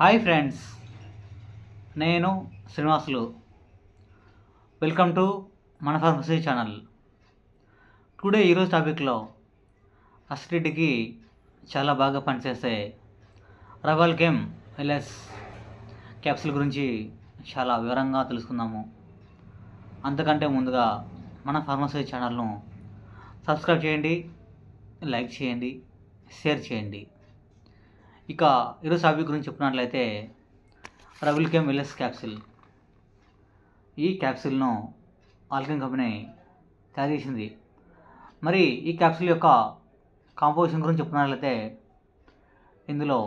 Hi friends, నేను Srinivasulu. Welcome to మన pharmacy channel. Today ఈరోజు టాపిక్లో అసిడిటీకి చాలా బాగా పనిచేసే రవల్కెమ్ ఎల్ఎస్ క్యాప్సూల్ గురించి చాలా వివరంగా తెలుసుకుందాము. అంతకంటే ముందుగా మన ఫార్మసీ ఛానల్ను సబ్స్క్రైబ్ చేయండి, లైక్ చేయండి, షేర్ చేయండి. ఇక ఈరోజు టాపిక్ గురించి చెప్పినట్లయితే రవల్కెమ్ ఎల్ఎస్ క్యాప్సూల్. ఈ క్యాప్సూల్ను ఆల్కెమ్ కంపెనీ తయారు చేసింది. మరి ఈ క్యాప్సూల్ యొక్క కాంపోజిషన్ గురించి చెప్పినట్లయితే ఇందులో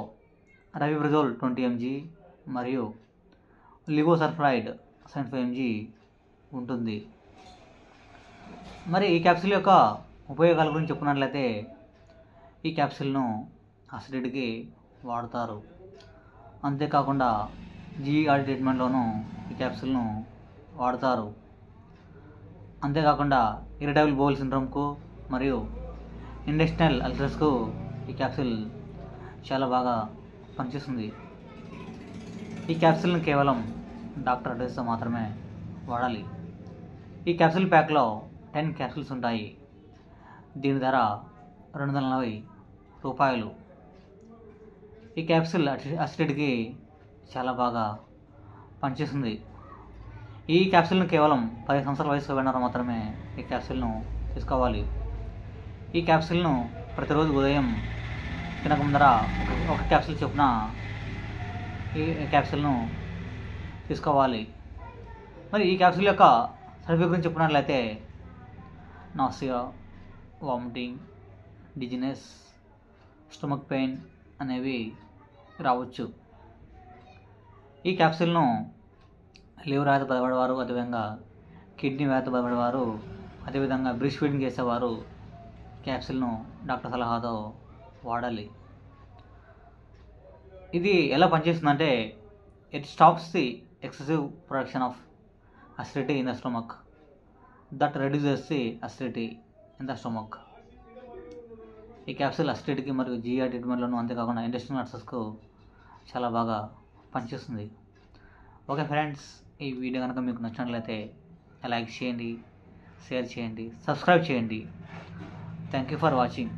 రవిబ్రజోల్ 20 mg మరియు లివోసల్ఫైడ్ 75 mg ఉంటుంది. మరి ఈ క్యాప్సూల్ యొక్క ఉపయోగాల గురించి చెప్పినట్లయితే ఈ క్యాప్సూల్ను అసిడిటీకి వాడతారు. అంతేకాకుండా జీఈఆర్ ట్రీట్మెంట్లోనూ ఈ క్యాప్సూల్ను వాడతారు. అంతేకాకుండా ఇరిటబుల్ బౌల్ సిండ్రోమ్కు మరియు ఇంటెస్టినల్ అల్సర్స్కు ఈ క్యాప్సూల్ చాలా బాగా పనిచేస్తుంది. ఈ క్యాప్సూల్ని కేవలం డాక్టర్ అడ్వైస్తో మాత్రమే వాడాలి. ఈ క్యాప్సూల్ ప్యాక్లో 10 క్యాప్సూల్స్ ఉంటాయి. దీని ధర 240 రూపాయలు. ఈ క్యాప్సూల్ అసిడిటీకి చాలా బాగా పనిచేస్తుంది. ఈ క్యాప్సూల్ను కేవలం 10 సంవత్సరాల వయసు పడిన మాత్రమే ఈ క్యాప్సూల్ను తీసుకోవాలి. ఈ క్యాప్సూల్ను ప్రతిరోజు ఉదయం తినక ముందర ఒక క్యాప్సూల్ చొప్పున ఈ క్యాప్సూల్ను తీసుకోవాలి. మరి ఈ క్యాప్సూల్ యొక్క సైడ్ ఎఫెక్ట్ గురించి చెప్పినట్లయితే nausea, vomiting, dizziness, stomach pain అనేవి రావచ్చు. ఈ క్యాప్సూల్ను లివర్ వ్యాధి బాధపడేవారు, అదేవిధంగా కిడ్నీ వ్యాధి బాధపడేవారు, అదేవిధంగా బ్రెస్ట్ ఫీడింగ్ చేసేవారు క్యాప్సూల్ను డాక్టర్ సలహాతో వాడాలి. ఇది ఎలా పనిచేస్తుందంటే it stops the excessive production of acidity in the stomach that reduces the acidity in the stomach. ఈ క్యాప్సూల్ అసిడిటీకి మరియు జీఈఆర్ ట్రీట్మెంట్లోనూ అంతేకాకుండా ఇంటెస్టినల్ అల్సర్స్కు చాలా బాగా పనిచేస్తుంది. ఓకే ఫ్రెండ్స్, ఈ వీడియో కనుక మీకు నచ్చినట్లయితే లైక్ చేయండి, షేర్ చేయండి, సబ్స్క్రైబ్ చేయండి. Thank you for watching.